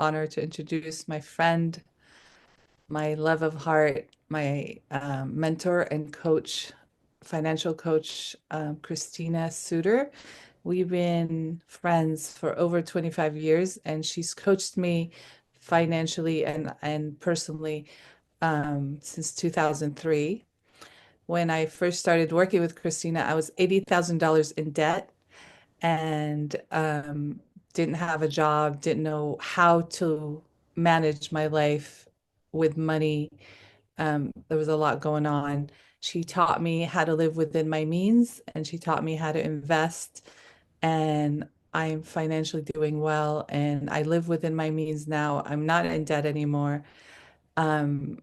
honor to introduce my friend, my love of heart, my mentor and coach, financial coach, Christina Suter. We've been friends for over 25 years, and she's coached me financially and personally since 2003. When I first started working with Christina, I was $80,000 in debt and didn't have a job, didn't know how to manage my life with money. There was a lot going on. She taught me how to live within my means and she taught me how to invest. And I'm financially doing well and I live within my means now. I'm not in debt anymore. Um,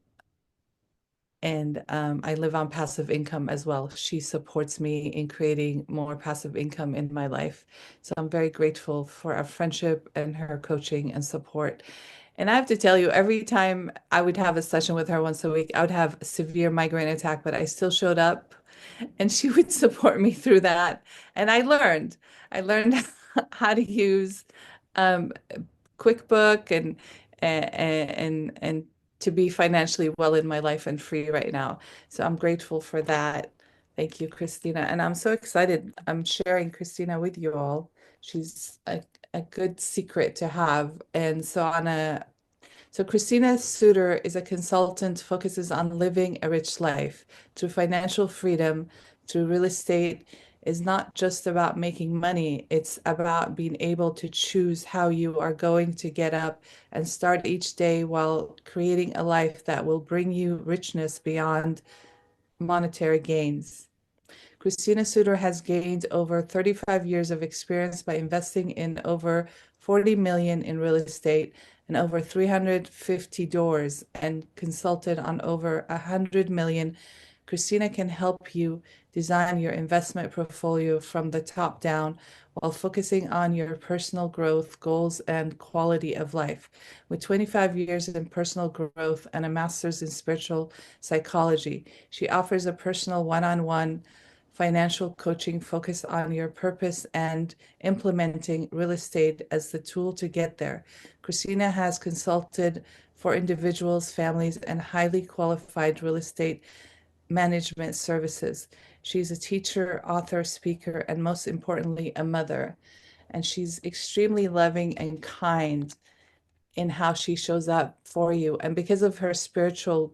and I live on passive income as well. She supports me in creating more passive income in my life. So I'm very grateful for our friendship and her coaching and support. And I have to tell you, every time I would have a session with her once a week, I would have a severe migraine attack, but I still showed up and she would support me through that. And I learned how to use um, QuickBook and to be financially well in my life and free right now. So I'm grateful for that. Thank you, Christina. And I'm so excited. I'm sharing Christina with you all. She's a good secret to have. And so Christina Suter is a consultant, focuses on living a rich life through financial freedom, through real estate. Is not just about making money, it's about being able to choose how you are going to get up and start each day while creating a life that will bring you richness beyond monetary gains. Christina Suter has gained over 35 years of experience by investing in over 40 million in real estate and over 350 doors and consulted on over 100 million. Christina can help you design your investment portfolio from the top down while focusing on your personal growth, goals, and quality of life. With 25 years in personal growth and a master's in spiritual psychology, she offers a personal one-on-one financial coaching focused on your purpose and implementing real estate as the tool to get there. Christina has consulted for individuals, families, and highly qualified real estate management services. She's a teacher, author, speaker, and most importantly, a mother. And she's extremely loving and kind in how she shows up for you. And because of her spiritual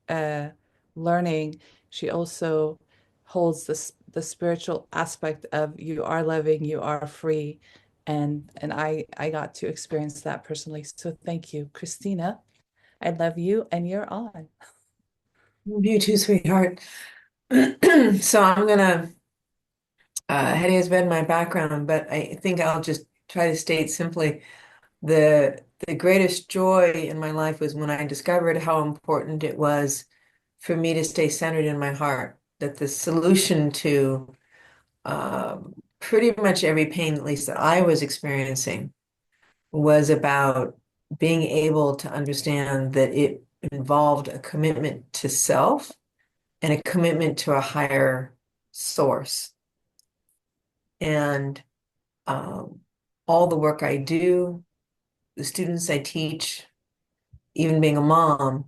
uh, learning, she also holds the spiritual aspect of you are loving, you are free, and I got to experience that personally. So thank you, Christina. I love you, and you're on. You too, sweetheart. So I'm gonna, Hetty has read my background, but I think I'll just try to state simply the greatest joy in my life was when I discovered how important it was for me to stay centered in my heart, that the solution to pretty much every pain, at least that I was experiencing, was about being able to understand that it involved a commitment to self and a commitment to a higher source. And um, all the work I do, the students I teach, even being a mom,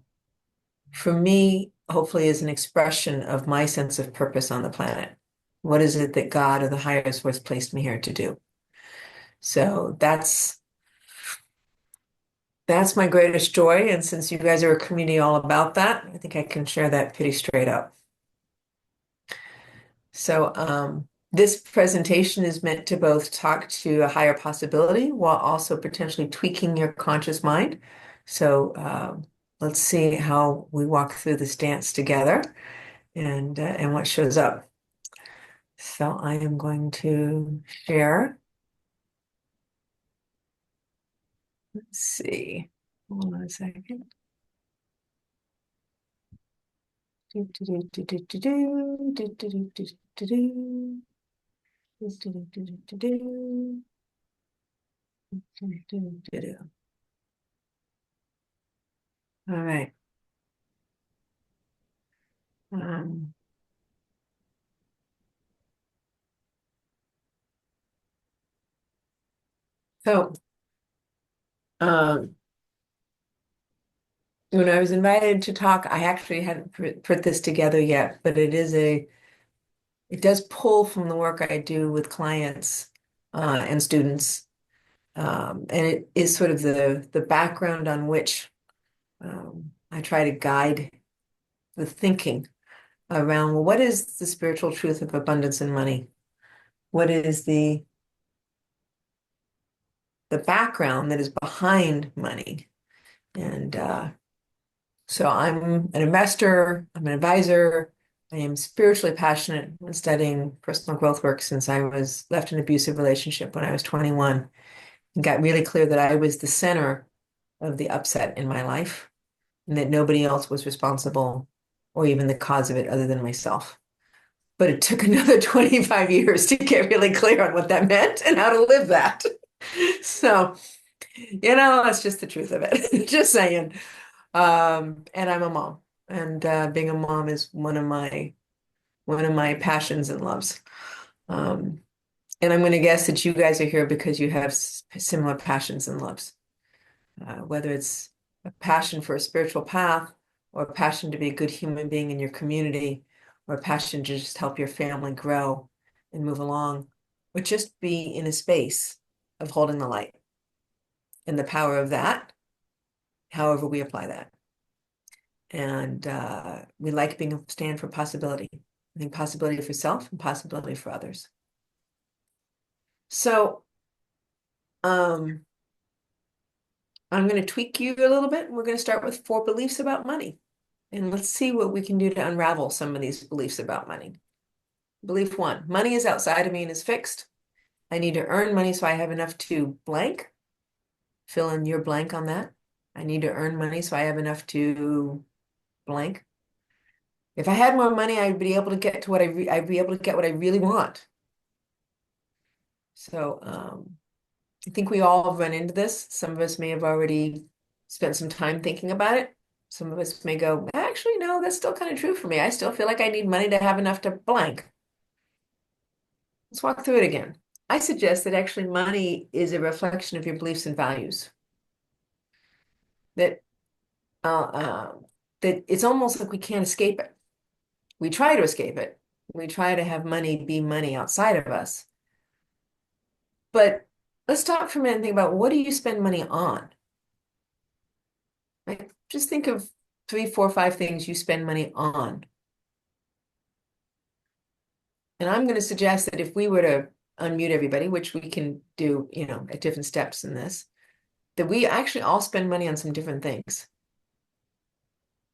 for me, hopefully, is an expression of my sense of purpose on the planet. What is it that God or the higher source placed me here to do? So that's my greatest joy. And since you guys are a community all about that, I think I can share that pretty straight up. So this presentation is meant to both talk to a higher possibility while also potentially tweaking your conscious mind. So let's see how we walk through this dance together and what shows up. So I am going to share. Let's see. Hold on a second. Do, do, do, do, do, do, do, do, do, do, do, do, do. Do, do, do, do, do, do. Do, do, do, do. All right. Um, so when I was invited to talk, I actually hadn't put this together yet, but it does pull from the work I do with clients and students. And it is sort of the background on which I try to guide the thinking around, well, what is the spiritual truth of abundance and money? What is the background that is behind money? And so I'm an investor, I'm an advisor, I am spiritually passionate in studying personal growth work since I was left an abusive relationship when I was 21 and got really clear that I was the center of the upset in my life and that nobody else was responsible or even the cause of it other than myself. But it took another 25 years to get really clear on what that meant and how to live that. So, that's just the truth of it. Just saying. And I'm a mom, and being a mom is one of my passions and loves. Um, and I'm going to guess that you guys are here because you have similar passions and loves, whether it's a passion for a spiritual path, or a passion to be a good human being in your community, or a passion to just help your family grow and move along, or just be in a space of holding the light and the power of that, however we apply that. And we like being a stand for possibility. I think possibility for self and possibility for others. So um, I'm going to tweak you a little bit. We're going to start with 4 beliefs about money. And let's see what we can do to unravel some of these beliefs about money. Belief 1, money is outside of me and is fixed. I need to earn money so I have enough to blank. Fill in your blank on that. I need to earn money so I have enough to blank. If I had more money, I'd be able to get to I'd be able to get what I really want. So I think we all run into this. Some of us may have already spent some time thinking about it. Some of us may go, actually, no, that's still kind of true for me. I still feel like I need money to have enough to blank. Let's walk through it again. I suggest that actually money is a reflection of your beliefs and values. That that it's almost like we can't escape it. We try to escape it. We try to have money be money outside of us. But let's stop for a minute and think about, what do you spend money on? Like, just think of 3, 4, 5 things you spend money on. And I'm going to suggest that if we were to unmute everybody, which we can do, at different steps in this, that we actually all spend money on some different things.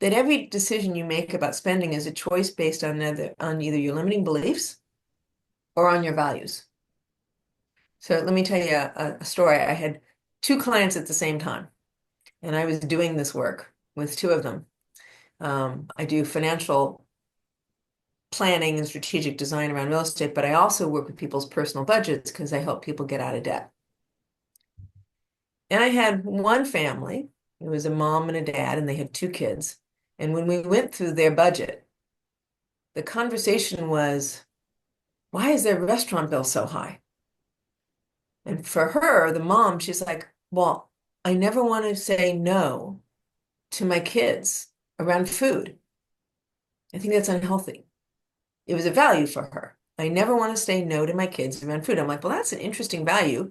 That every decision you make about spending is a choice based on either your limiting beliefs or on your values. So let me tell you a story. I had 2 clients at the same time, and I was doing this work with 2 of them. I do financial planning and strategic design around real estate, but I also work with people's personal budgets because I help people get out of debt. And I had one family, it was a mom and a dad, and they had 2 kids. And when we went through their budget, the conversation was, why is their restaurant bill so high? And for her, the mom, she's like, well, I never want to say no to my kids around food. I think that's unhealthy. It was a value for her. I never want to say no to my kids around food. I'm like, well, that's an interesting value.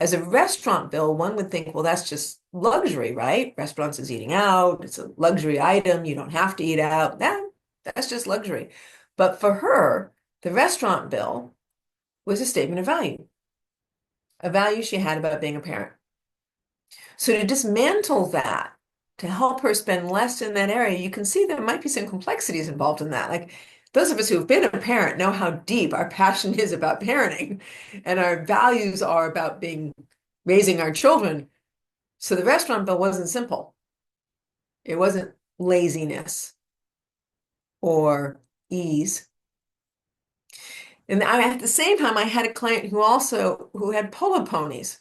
As a restaurant bill, one would think, well, that's just luxury, right? Restaurants is eating out. It's a luxury item. You don't have to eat out. That's just luxury. But for her, the restaurant bill was a statement of value, a value she had about being a parent. So to dismantle that, to help her spend less in that area, you can see there might be some complexities involved in that. Like, those of us who've been a parent know how deep our passion is about parenting, and our values are about raising our children. So the restaurant bill wasn't simple. It wasn't laziness or ease. And at the same time, I had a client who had polo ponies.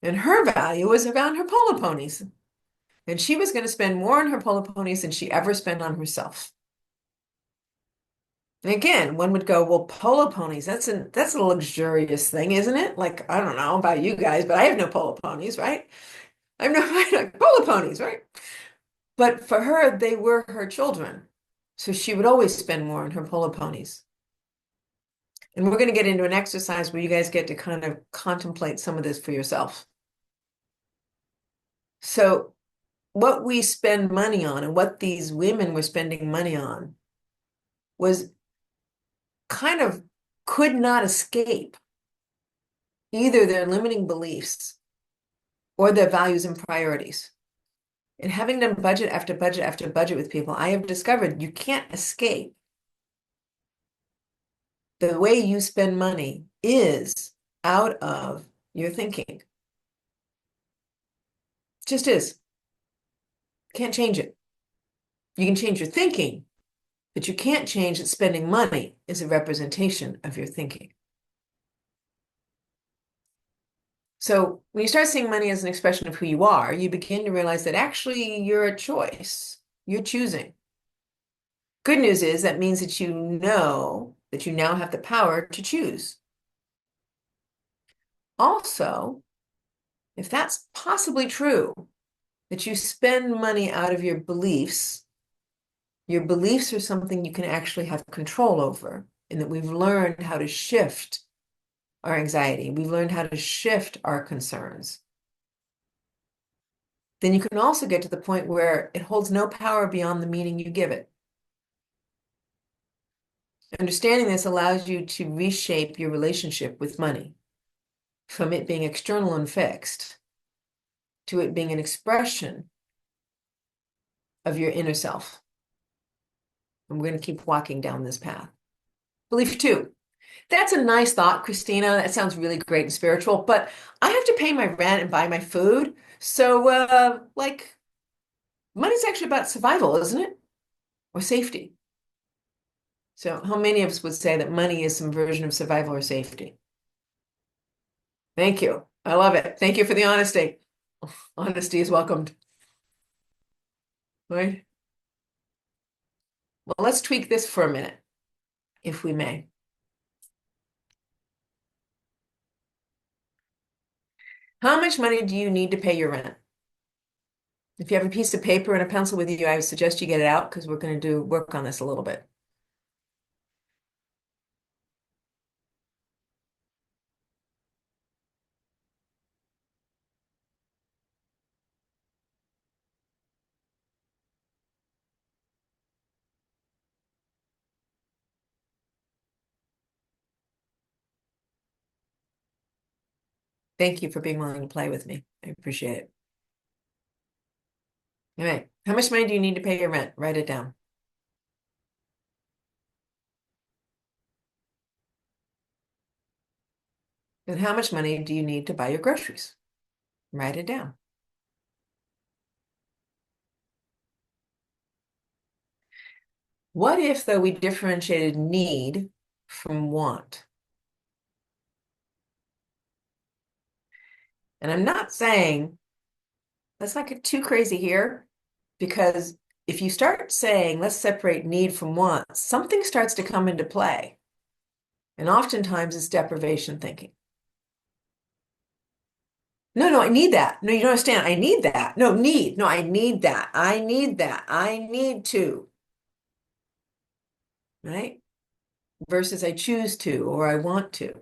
And her value was around her polo ponies. And she was going to spend more on her polo ponies than she ever spent on herself. And again, one would go, well, polo ponies, that's a luxurious thing, isn't it? Like, I don't know about you guys, but I have no polo ponies, right? I have no polo ponies, right? But for her, they were her children. So she would always spend more on her polo ponies. And we're going to get into an exercise where you guys get to kind of contemplate some of this for yourself. So what we spend money on and what these women were spending money on was kind of could not escape either their limiting beliefs or their values and priorities. And having done budget after budget after budget with people, I have discovered you can't escape. The way you spend money is out of your thinking. Just is. Can't change it. You can change your thinking, but you can't change that spending money is a representation of your thinking. So when you start seeing money as an expression of who you are, you begin to realize that actually you're a choice. You're choosing. Good news is that means that you know that you now have the power to choose. Also, if that's possibly true, that you spend money out of your beliefs are something you can actually have control over, and that we've learned how to shift our anxiety. We've learned how to shift our concerns. Then you can also get to the point where it holds no power beyond the meaning you give it. Understanding this allows you to reshape your relationship with money from it being external and fixed to it being an expression of your inner self. And we're going to keep walking down this path. Belief two. That's a nice thought, Christina. That sounds really great and spiritual, but I have to pay my rent and buy my food. So, money's actually about survival, isn't it? Or safety. So how many of us would say that money is some version of survival or safety? Thank you. I love it. Thank you for the honesty. Honesty is welcomed. Right? Well, let's tweak this for a minute, if we may. How much money do you need to pay your rent? If you have a piece of paper and a pencil with you, I would suggest you get it out because we're going to do work on this a little bit. Thank you for being willing to play with me. I appreciate it. All right. How much money do you need to pay your rent? Write it down. And how much money do you need to buy your groceries? Write it down. What if, though, we differentiated need from want? And I'm not saying, let's not get too crazy here, because if you start saying, let's separate need from want, something starts to come into play. And oftentimes it's deprivation thinking. No, I need that. No, you don't understand. I need that. No, need. No, I need that. I need that. I need to. Right? Versus I choose to or I want to.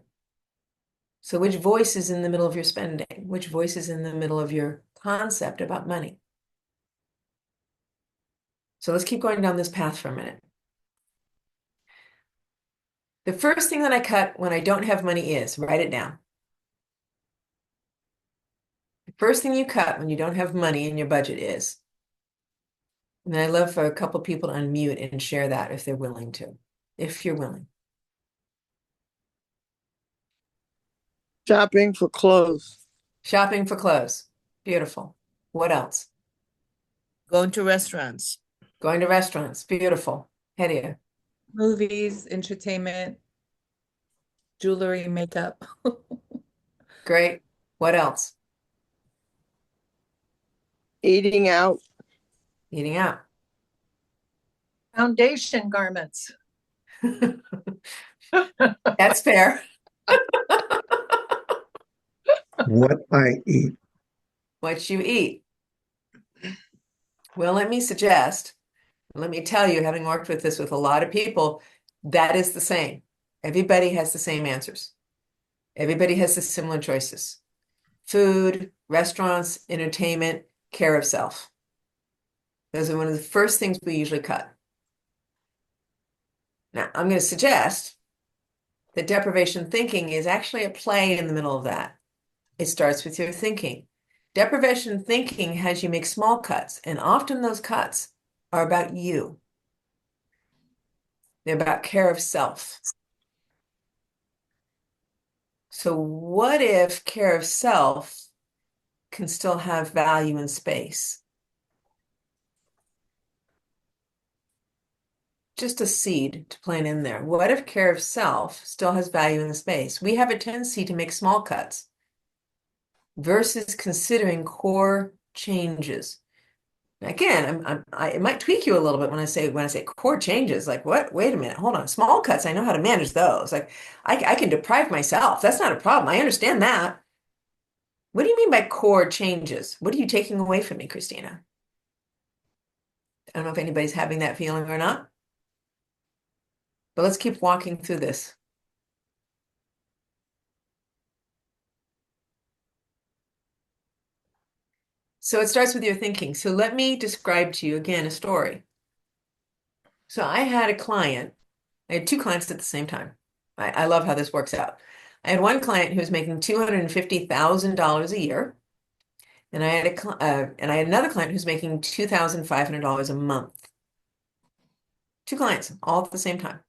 So which voice is in the middle of your spending? Which voice is in the middle of your concept about money? So let's keep going down this path for a minute. The first thing that I cut when I don't have money is, write it down. The first thing you cut when you don't have money in your budget is, and I'd love for a couple people to unmute and share that if they're willing to, if you're willing. Shopping for clothes. Shopping for clothes. Beautiful. What else? Going to restaurants. Going to restaurants. Beautiful. Hedia. Movies, entertainment, jewelry, makeup. Great. What else? Eating out. Eating out. Foundation garments. That's fair. What I eat. What you eat. Well, let me suggest, let me tell you, having worked with this with a lot of people, that is the same. Everybody has the same answers. Everybody has the similar choices. Food, restaurants, entertainment, care of self. Those are one of the first things we usually cut. Now, I'm going to suggest that deprivation thinking is actually a play in the middle of that. It starts with your thinking. Deprivation thinking has you make small cuts, and often those cuts are about you. They're about care of self. So what if care of self can still have value in space? Just a seed to plant in there. What if care of self still has value in the space? We have a tendency to make small cuts versus considering core changes. Again, it might tweak you a little bit when I say core changes. Like what? Wait a minute, hold on. Small cuts, I know how to manage those. Like I can deprive myself. That's not a problem. I understand that. What do you mean by core changes? What are you taking away from me, Christina? I don't know if anybody's having that feeling or not, but let's keep walking through this. So it starts with your thinking. So let me describe to you again a story. So I had a client. I had two clients at the same time. I love how this works out. I had one client who was making $250,000 a year, and I had another client who's making $2,500 a month. Two clients, all at the same time,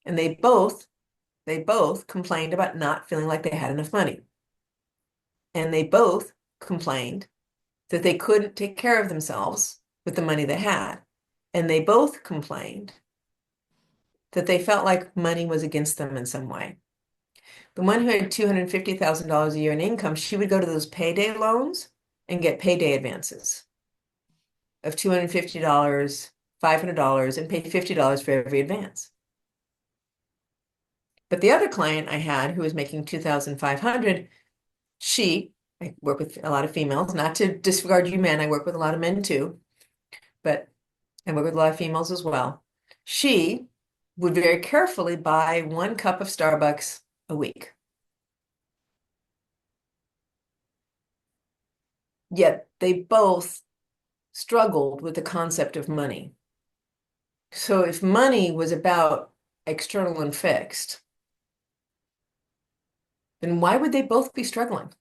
and they both complained about not feeling like they had enough money, and they both complained that they couldn't take care of themselves with the money they had, and they both complained that they felt like money was against them in some way. The one who had $250,000 a year in income, she would go to those payday loans and get payday advances of $250, $500, and pay $50 for every advance. But the other client I had who was making $2,500, I work with a lot of females, not to disregard you men, I work with a lot of men too, but I work with a lot of females as well. She would very carefully buy 1 cup of Starbucks a week. Yet they both struggled with the concept of money. So if money was about external and fixed, then why would they both be struggling?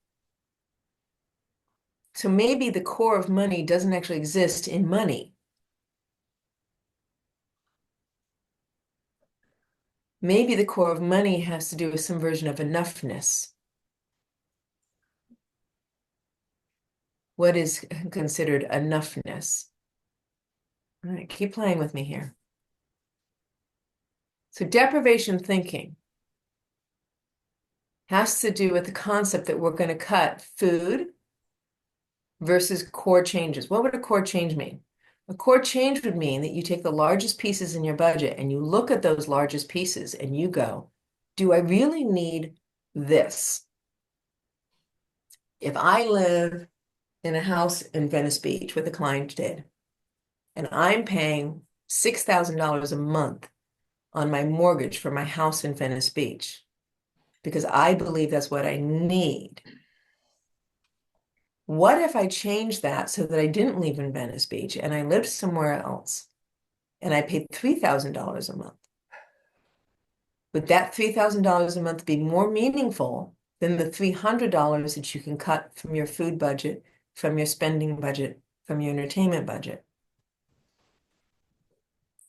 So maybe the core of money doesn't actually exist in money. Maybe the core of money has to do with some version of enoughness. What is considered enoughness? All right, keep playing with me here. So deprivation thinking has to do with the concept that we're going to cut food versus core changes. What would a core change mean? A core change would mean that you take the largest pieces in your budget and you look at those largest pieces and you go, do I really need this? If I live in a house in Venice Beach with a client did, and I'm paying $6,000 a month on my mortgage for my house in Venice Beach, because I believe that's what I need. What if I changed that so that I didn't live in Venice Beach and I lived somewhere else and I paid $3,000 a month? Would that $3,000 a month be more meaningful than the $300 that you can cut from your food budget, from your spending budget, from your entertainment budget?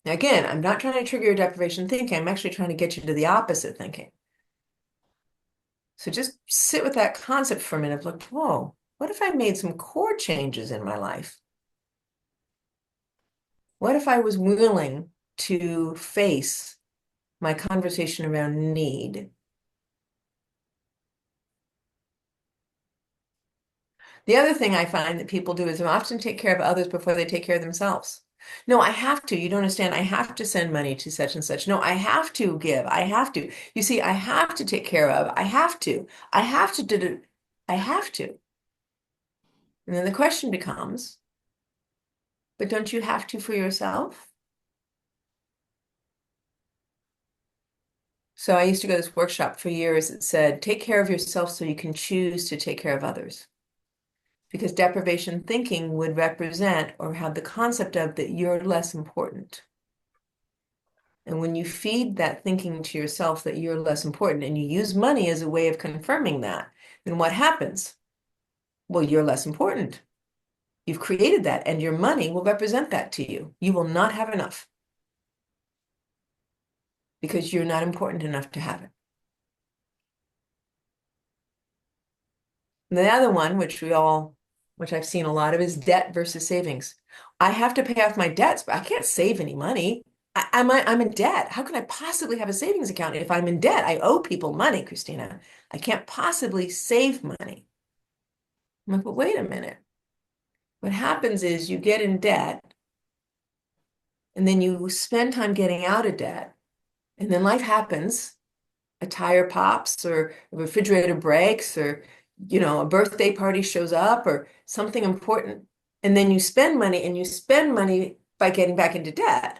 Now, again, I'm not trying to trigger your deprivation thinking. I'm actually trying to get you to the opposite thinking. So just sit with that concept for a minute. Look, whoa, what if I made some core changes in my life? What if I was willing to face my conversation around need? The other thing I find that people do is they often take care of others before they take care of themselves. No, I have to. You don't understand. I have to send money to such and such. No, I have to give. I have to. You see, I have to take care of. I have to. I have to do it. I have to. And then the question becomes, But don't you have to for yourself? So I used to go to this workshop for years that said, take care of yourself so you can choose to take care of others. Because deprivation thinking would represent or have the concept of that you're less important. And when you feed that thinking to yourself that you're less important and you use money as a way of confirming that, then what happens? Well, you're less important. You've created that, and your money will represent that to you. You will not have enough because you're not important enough to have it. And the other one, which I've seen a lot of, is debt versus savings. I have to pay off my debts, but I can't save any money. I'm in debt. How can I possibly have a savings account if I'm in debt? I owe people money, Christina. I can't possibly save money. I'm like, but wait a minute. What happens is you get in debt and then you spend time getting out of debt, and then life happens. A tire pops or a refrigerator breaks or a birthday party shows up or something important. And then you spend money and you spend money by getting back into debt.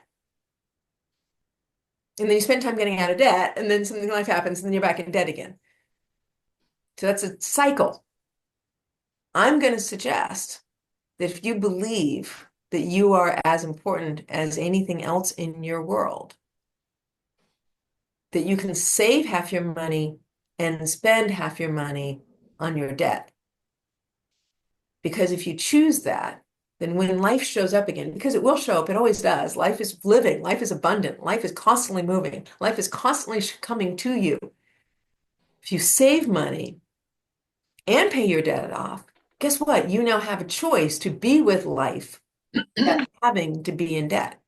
And then you spend time getting out of debt and then something in life happens and then you're back in debt again. So that's a cycle. I'm going to suggest that if you believe that you are as important as anything else in your world, that you can save half your money and spend half your money on your debt. Because if you choose that, then when life shows up again, because it will show up, it always does. Life is living, life is abundant, life is constantly moving, life is constantly coming to you. If you save money and pay your debt off, guess what? You now have a choice to be with life without having to be in debt.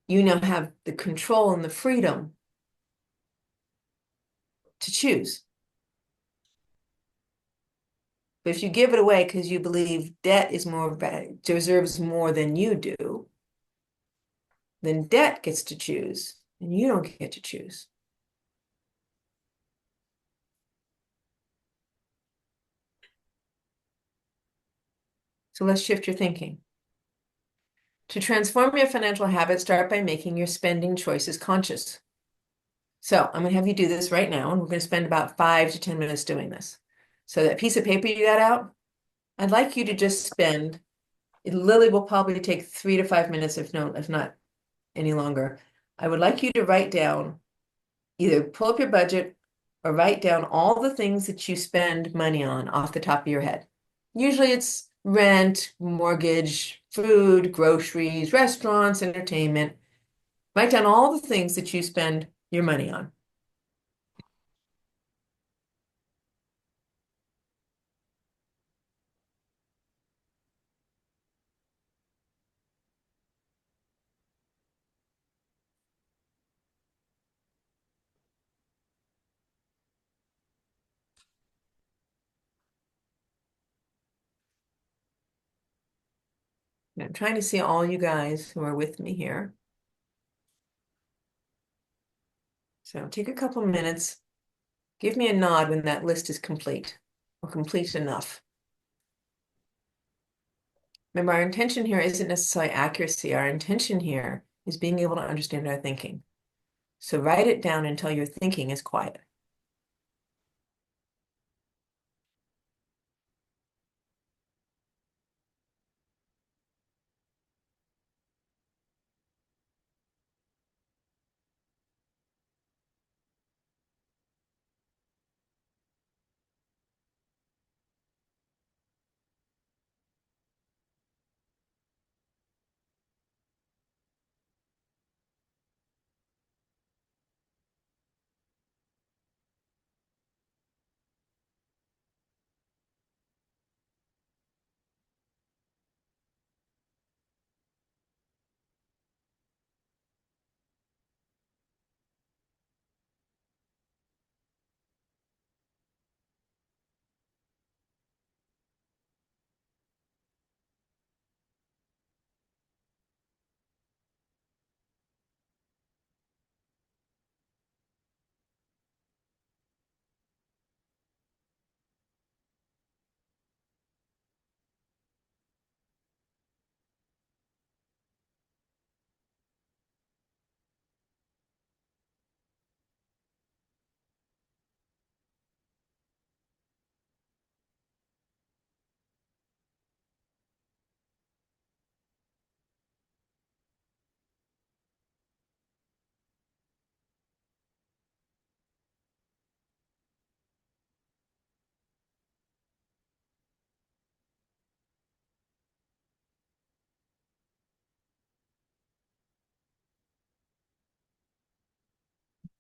You now have the control and the freedom to choose. But if you give it away because you believe debt is deserves more than you do, then debt gets to choose and you don't get to choose. So let's shift your thinking. To transform your financial habits, start by making your spending choices conscious. So I'm going to have you do this right now, and we're going to spend about 5 to 10 minutes doing this. So that piece of paper you got out, I'd like you to just spend, it literally will probably take 3 to 5 minutes, if not any longer. I would like you to write down, either pull up your budget or write down all the things that you spend money on off the top of your head. Usually it's rent, mortgage, food, groceries, restaurants, entertainment. Write down all the things that you spend your money on. And I'm trying to see all you guys who are with me here. So take a couple minutes. Give me a nod when that list is complete or complete enough. Remember, our intention here isn't necessarily accuracy. Our intention here is being able to understand our thinking. So write it down until your thinking is quiet.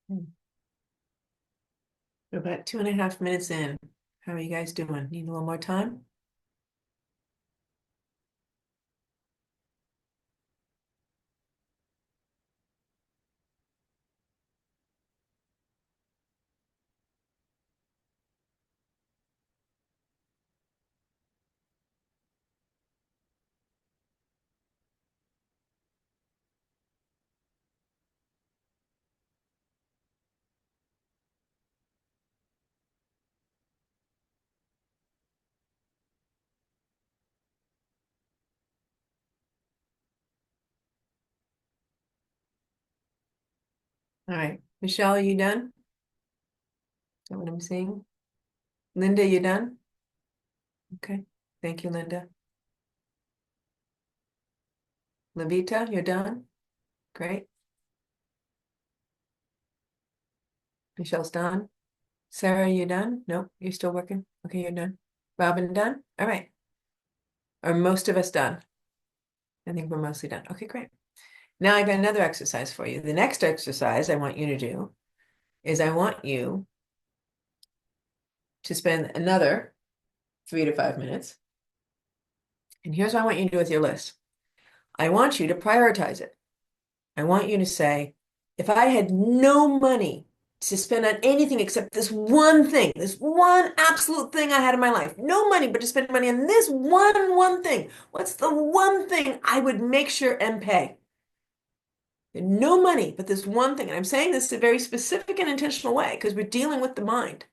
We're about 2.5 minutes in. How are you guys doing? Need a little more time? All right. Michelle, are you done? Is that what I'm seeing? Linda, you done? Okay. Thank you, Linda. Levita, you're done? Great. Michelle's done. Sarah, you done? Nope, you're still working. Okay, you're done. Robin, done? All right. Are most of us done? I think we're mostly done. Okay, great. Now I got another exercise for you. The next exercise I want you to do is I want you to spend another 3 to 5 minutes. And here's what I want you to do with your list. I want you to prioritize it. I want you to say, if I had no money to spend on anything except this one thing, this one absolute thing I had in my life, no money, but to spend money on this one thing, what's the one thing I would make sure and pay? No money, but this one thing. And I'm saying this in a very specific and intentional way because we're dealing with the mind.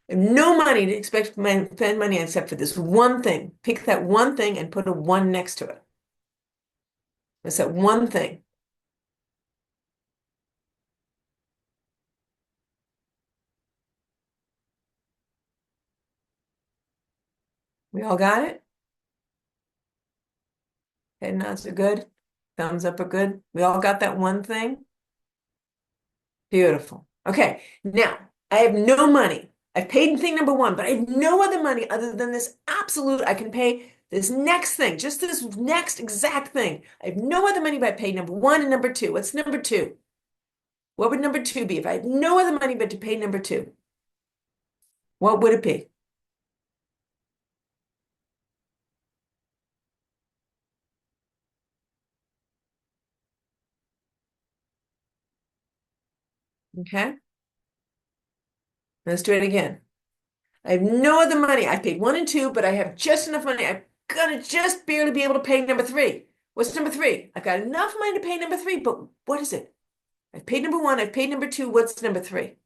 No money to expect spend money except for this one thing. Pick that one thing and put a one next to it. It's that one thing. We all got it? Head nods are good. Thumbs up are good. We all got that one thing? Beautiful. Okay, now I have no money. I've paid thing number one, but I have no other money other than this absolute. I can pay this next thing, just this next exact thing. I have no other money, but I paid number one and number two. What's number two? What would number two be if I had no other money but to pay number two? What would it be? Okay, let's do it again. I have no other money. I paid one and two, but I have just enough money. I'm gonna just barely be able to pay number three. What's number three? I've got enough money to pay number three, but what is it? I've paid number one, I've paid number two. What's number three?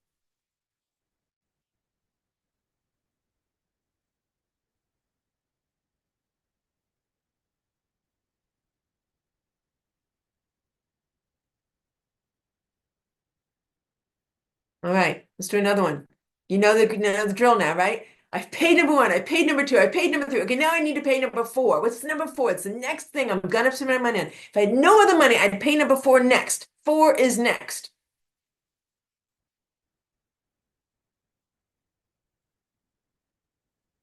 All right, let's do another one. You know the drill now, right? I've paid number one, I paid number two, I paid number three. Okay, now I need to pay number four. What's number four? It's the next thing I'm gonna spend my money on. If I had no other money, I'd pay number four next. Four is next.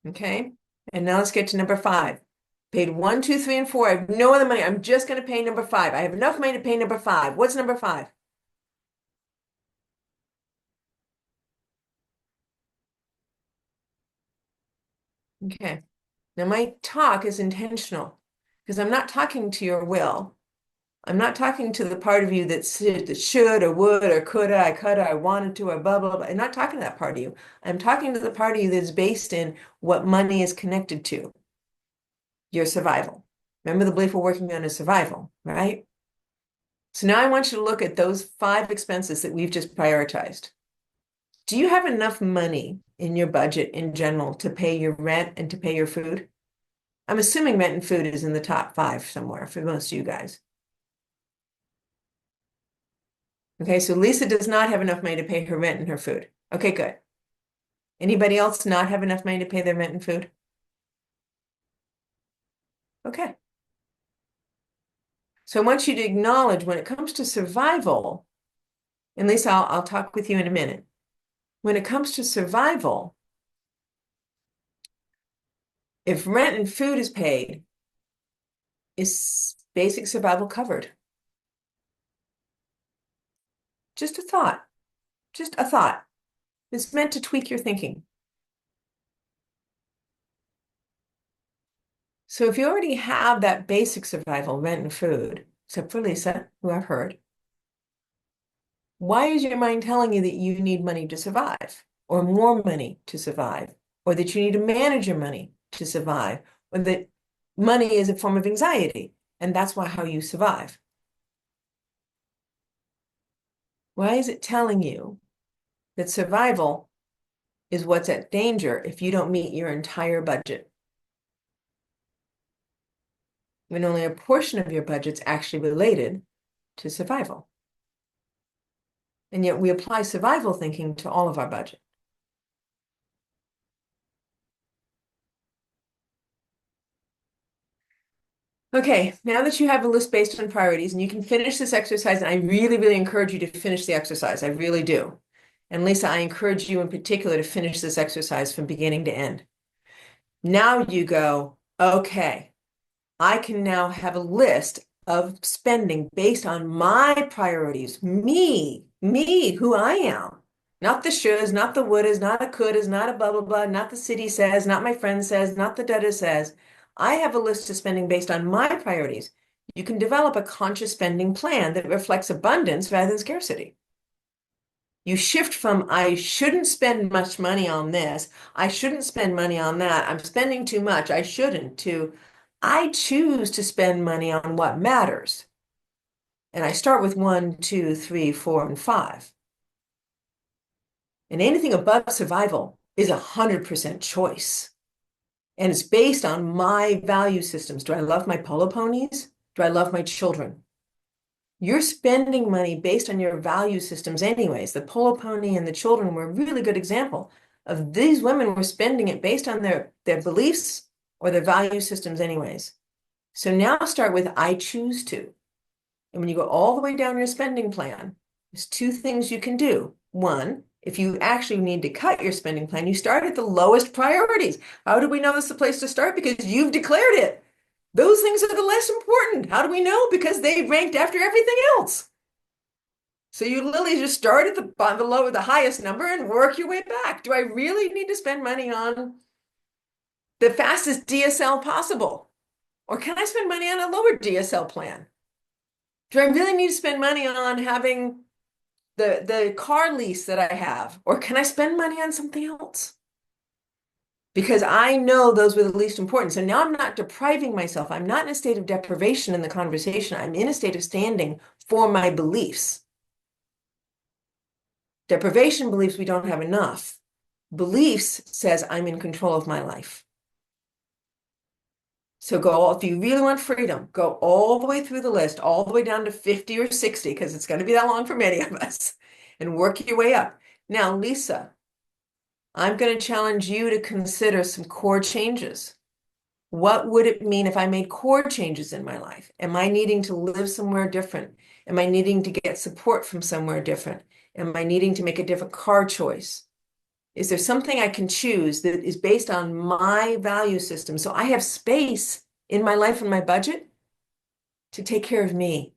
Okay, and now let's get to number five. Paid one, two, three, and four. I have no other money. I'm just gonna pay number five. I have enough money to pay number five. What's number five? Okay. Now my talk is intentional because I'm not talking to your will. I'm not talking to the part of you that should or would or could I wanted to or blah, blah, blah. I'm not talking to that part of you. I'm talking to the part of you that's based in what money is connected to, your survival. Remember the belief we're working on is survival, right? So now I want you to look at those 5 expenses that we've just prioritized. Do you have enough money in your budget in general to pay your rent and to pay your food? I'm assuming rent and food is in the top 5 somewhere for most of you guys. Okay, so Lisa does not have enough money to pay her rent and her food. Okay, good. Anybody else not have enough money to pay their rent and food? Okay. So I want you to acknowledge when it comes to survival, and Lisa, I'll talk with you in a minute. When it comes to survival, if rent and food is paid, is basic survival covered? Just a thought. just a thought. It's meant to tweak your thinking. So if you already have that basic survival, rent and food, except for Lisa, who I've heard, why is your mind telling you that you need money to survive, or more money to survive, or that you need to manage your money to survive, or that money is a form of anxiety, and that's why how you survive? Why is it telling you that survival is what's at danger if you don't meet your entire budget? When only a portion of your budget's actually related to survival. And yet we apply survival thinking to all of our budget. Okay, now that you have a list based on priorities and you can finish this exercise, and I really, really encourage you to finish the exercise. I really do. And Lisa, I encourage you in particular to finish this exercise from beginning to end. Now you go, okay, I can now have a list of spending based on my priorities, me, who I am. Not the shoulds, not the wouldas, not a couldas, not a blah, blah, blah, not the city says, not my friend says, not the da-da says. I have a list of spending based on my priorities. You can develop a conscious spending plan that reflects abundance rather than scarcity. You shift from, I shouldn't spend much money on this, I shouldn't spend money on that, I'm spending too much, I shouldn't, to, I choose to spend money on what matters. And I start with 1, 2, 3, 4, and 5. And anything above survival is 100% choice. And it's based on my value systems. Do I love my polo ponies? Do I love my children? You're spending money based on your value systems anyways. The polo pony and the children were a really good example of these women were spending it based on their beliefs or their value systems anyways. So now start with I choose to. And when you go all the way down your spending plan, there's 2 things you can do. One, if you actually need to cut your spending plan, you start at the lowest priorities. How do we know this is the place to start? Because you've declared it. Those things are the less important. How do we know? Because they ranked after everything else. So you literally just start at the highest number and work your way back. Do I really need to spend money on the fastest DSL possible? Or can I spend money on a lower DSL plan? Do I really need to spend money on having the car lease that I have? Or can I spend money on something else? Because I know those were the least important. So now I'm not depriving myself. I'm not in a state of deprivation in the conversation. I'm in a state of standing for my beliefs. Deprivation believes we don't have enough. Beliefs says I'm in control of my life. So go, if you really want freedom, go all the way through the list, all the way down to 50 or 60, because it's going to be that long for many of us, and work your way up. Now, Lisa, I'm going to challenge you to consider some core changes. What would it mean if I made core changes in my life? Am I needing to live somewhere different? Am I needing to get support from somewhere different? Am I needing to make a different car choice? Is there something I can choose that is based on my value system? So I have space in my life and my budget to take care of me.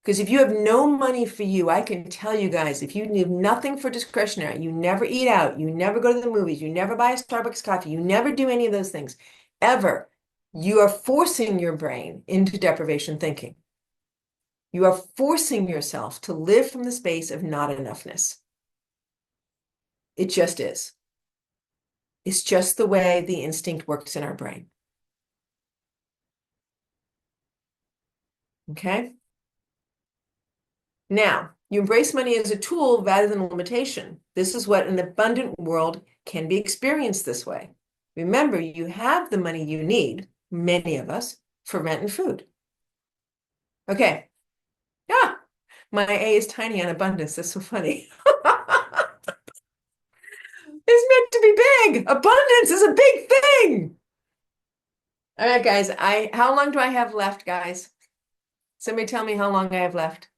Because if you have no money for you, I can tell you guys, if you need nothing for discretionary, you never eat out, you never go to the movies, you never buy a Starbucks coffee, you never do any of those things, ever, you are forcing your brain into deprivation thinking. You are forcing yourself to live from the space of not enoughness. It just is. It's just the way the instinct works in our brain. Okay? Now, you embrace money as a tool rather than a limitation. This is what an abundant world can be experienced this way. Remember, you have the money you need, many of us, for rent and food. Okay. Ah, my A is tiny on abundance. That's so funny. It's meant to be big. Abundance is a big thing. All right, guys. How long do I have left, guys? Somebody tell me how long I have left.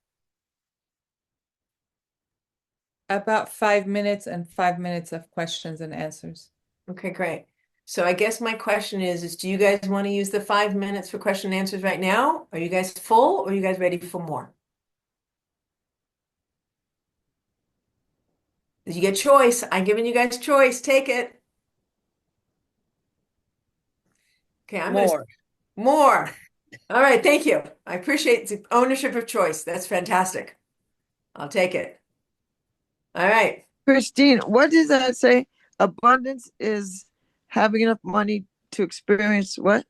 About 5 minutes and 5 minutes of questions and answers. Okay, great. So I guess my question is do you guys want to use the 5 minutes for question and answers right now? Are you guys full or are you guys ready for more? You get choice. I'm giving you guys choice. Take it. Okay, I'm gonna more. more. All right, thank you. I appreciate the ownership of choice. That's fantastic. I'll take it. All right. Christine, what does that say? Abundance is having enough money to experience what?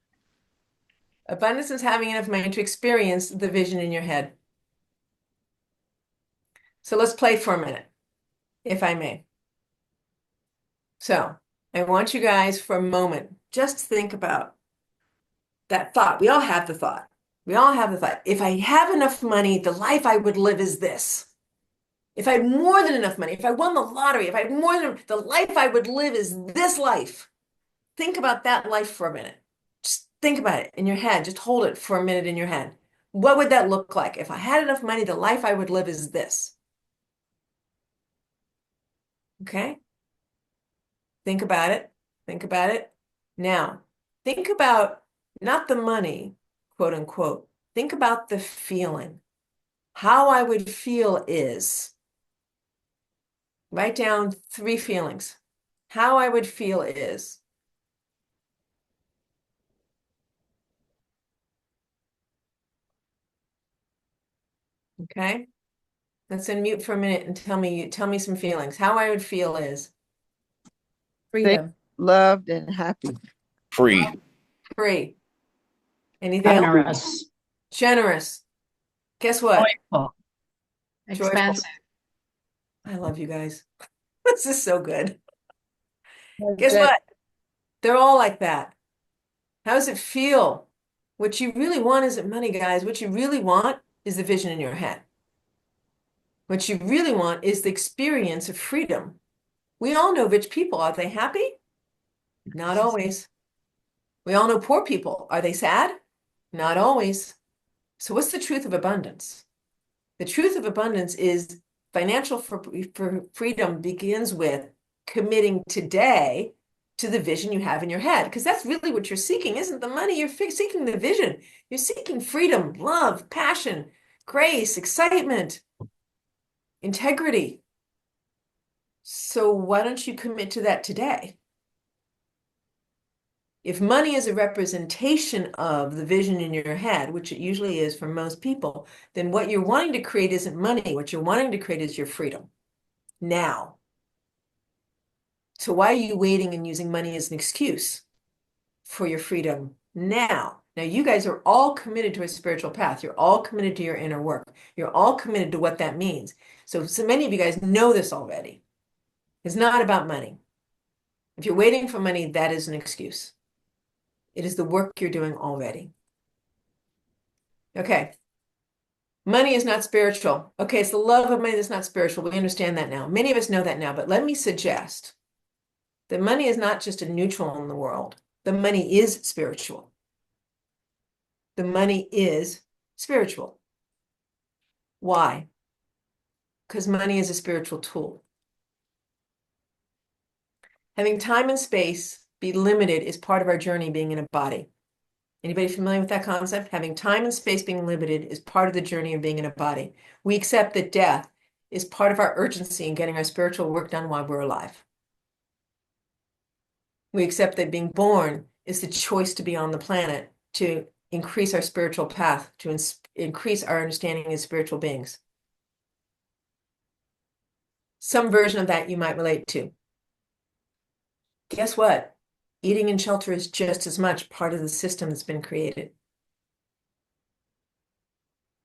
Abundance is having enough money to experience the vision in your head. So let's play for a minute, if I may. So I want you guys for a moment, just think about that thought. We all have the thought. We all have the thought. If I have enough money, the life I would live is this. If I had more than enough money, if I won the lottery, if I had more than the life I would live is this life. Think about that life for a minute. Just think about it in your head. Just hold it for a minute in your head. What would that look like? If I had enough money, the life I would live is this. Okay? Think about it. Think about it. Now, think about not the money, quote unquote. Think about the feeling. How I would feel is, write down 3 feelings. How I would feel is, okay? Let's unmute for a minute and tell me some feelings. How I would feel is Safe, Freedom. loved, and happy. Free. free. Anything else? Generous, Generous. Guess what? joyful, Joyful. expansive. I love you guys. This is so good. Guess Good. what? They're all like that. How does it feel? What you really want isn't money, guys. What you really want is the vision in your head. What you really want is the experience of freedom. We all know rich people. Are they happy? Not always. We all know poor people. Are they sad? Not always. So what's the truth of abundance? The truth of abundance is financial for freedom begins with committing today to the vision you have in your head, because that's really what you're seeking, isn't the money. You're seeking the vision. You're seeking freedom, love, passion, grace, excitement, integrity. So why don't you commit to that today? If money is a representation of the vision in your head, which it usually is for most people, then what you're wanting to create isn't money. What you're wanting to create is your freedom now. So why are you waiting and using money as an excuse for your freedom now? Now, you guys are all committed to a spiritual path. You're all committed to your inner work. You're all committed to what that means. So many of you guys know this already. It's not about money. If you're waiting for money, that is an excuse. It is the work you're doing already. Okay. Money is not spiritual. Okay, it's the love of money that's not spiritual. We understand that now. Many of us know that now, but let me suggest that money is not just a neutral in the world. The money is spiritual. The money is spiritual. Why? Because money is a spiritual tool. Having time and space be limited is part of our journey being in a body. Anybody familiar with that concept? Having time and space being limited is part of the journey of being in a body. We accept that death is part of our urgency in getting our spiritual work done while we're alive. We accept that being born is the choice to be on the planet, to increase our spiritual path, to increase our understanding as spiritual beings. Some version of that you might relate to. Guess what? Eating and shelter is just as much part of the system that's been created.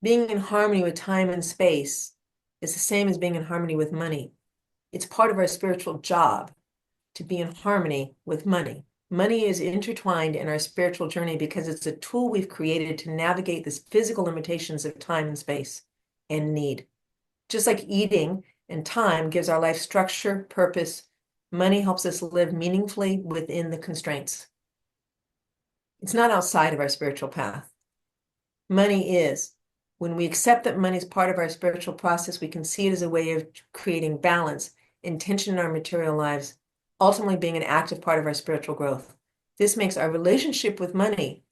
Being in harmony with time and space is the same as being in harmony with money. It's part of our spiritual job to be in harmony with money. Money is intertwined in our spiritual journey because it's a tool we've created to navigate the physical limitations of time and space and need. Just like eating and time gives our life structure, purpose, money helps us live meaningfully within the constraints. It's not outside of our spiritual path. Money is. When we accept that money is part of our spiritual process, we can see it as a way of creating balance, intention in our material lives, ultimately being an active part of our spiritual growth. This makes our relationship with money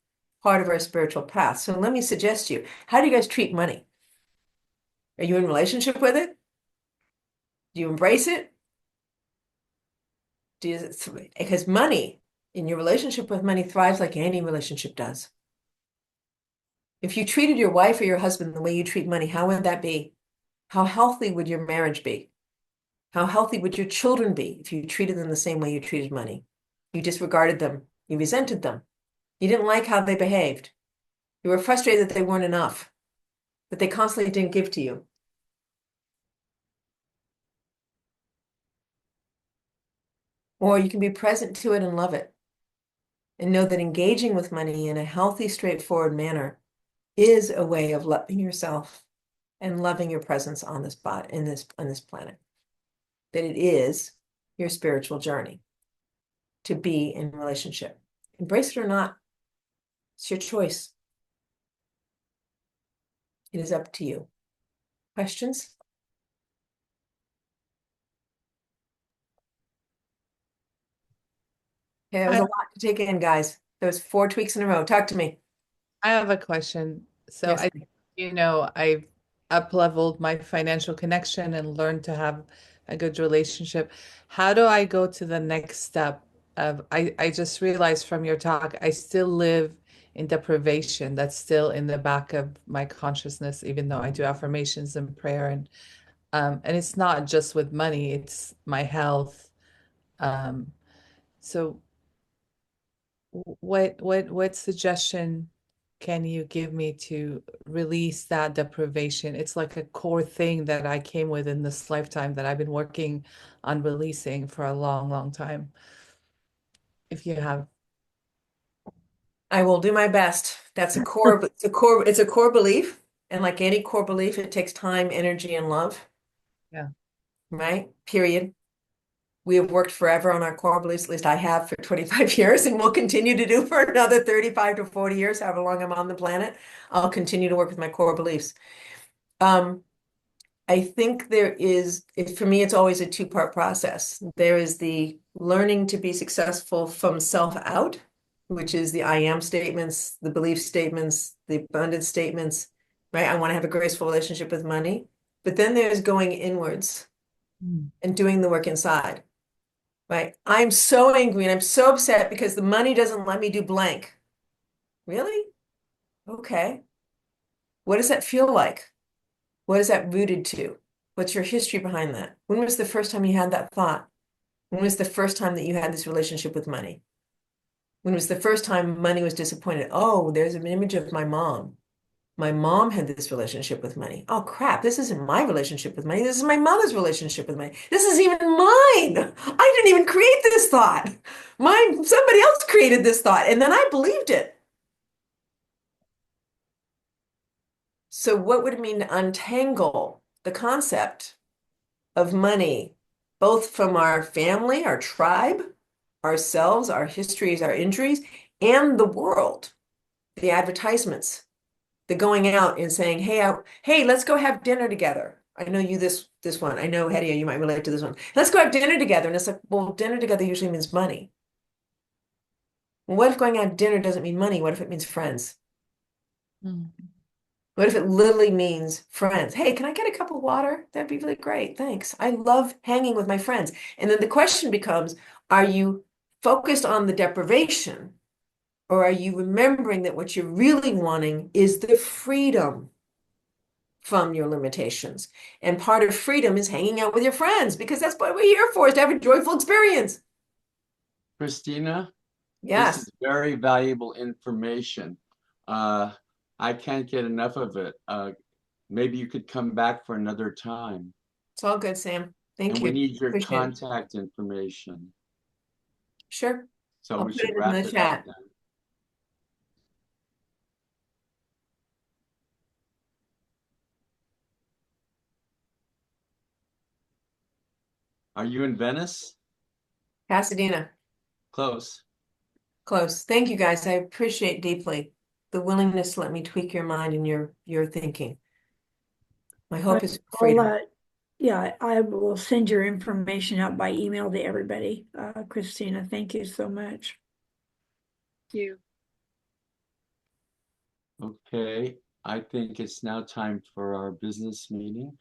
part of our spiritual path. So let me suggest to you, how do you guys treat money? Are you in relationship with it? Do you embrace it? Because money in your relationship with money thrives like any relationship does. If you treated your wife or your husband the way you treat money, how would that be? How healthy would your marriage be? How healthy would your children be if you treated them the same way you treated money? You disregarded them. You resented them. You didn't like how they behaved. You were frustrated that they weren't enough, that they constantly didn't give to you. Or you can be present to it and love it and know that engaging with money in a healthy, straightforward manner is a way of loving yourself and loving your presence on this spot on this planet. That it is your spiritual journey to be in relationship. Embrace it or not, it's your choice. It is up to you. Questions? Yeah, it was I, a lot to take in, guys. There was 4 tweaks in a row. Talk to me. I have a question. So Yes. I, I've up-leveled my financial connection and learned to have a good relationship. How do I go to the next step of, I just realized from your talk, I still live in deprivation. That's still in the back of my consciousness, even though I do affirmations and prayer and it's not just with money, it's my health. Um, so what suggestion can you give me to release that deprivation? It's like a core thing that I came with in this lifetime that I've been working on releasing for a long, long time. If you have, I will do my best. That's it's a core belief. And like any core belief, it takes time, energy, and love, yeah. right? Period. We have worked forever on our core beliefs, at least I have for 25 years, and will continue to do for another 35 to 40 years, however long I'm on the planet. I'll continue to work with my core beliefs. Um, I think for me, it's always a two-part process. There is the learning to be successful from self out, which is the I am statements, the belief statements, the abundance statements, right? I want to have a graceful relationship with money. But then there's going inwards Mm. and doing the work inside, right? I'm so angry and I'm so upset because the money doesn't let me do blank. Really? Okay. What does that feel like? What is that rooted to? What's your history behind that? When was the first time you had that thought? When was the first time that you had this relationship with money? When was the first time money was disappointed? Oh, there's an image of my mom. My mom had this relationship with money. Oh, crap. This isn't my relationship with money. This is my mother's relationship with money. This is even mine. I didn't even create this thought. Somebody else created this thought. And then I believed it. So what would it mean to untangle the concept of money, both from our family, our tribe, ourselves, our histories, our injuries, and the world, the advertisements, the going out and saying, hey, let's go have dinner together. I know you this one. I know, Hedia, you might relate to this one. Let's go have dinner together. And it's like, well, dinner together usually means money. Well, what if going out to dinner doesn't mean money? What if it means friends? Mm. What if it literally means friends? Hey, can I get a cup of water? That'd be really great. Thanks. I love hanging with my friends. And then the question becomes, are you focused on the deprivation, or are you remembering that what you're really wanting is the freedom from your limitations? And part of freedom is hanging out with your friends, because that's what we're here for, is to have a joyful experience. Christina, this Yes, is very valuable information. I can't get enough of it. Maybe you could come back for another time. it's all good, Sam. Thank And we you. need your Appreciate it. contact information. Sure. So I'll we put should it in wrap the it up chat. then. Are you in Venice? Pasadena. Close. Close. Thank you, guys. I appreciate deeply the willingness to let me tweak your mind and your thinking. My hope But is I'll, freedom. yeah, I will send your information out by email to everybody. Christina, thank you so much. Thank you. Okay. I think it's now time for our business meeting.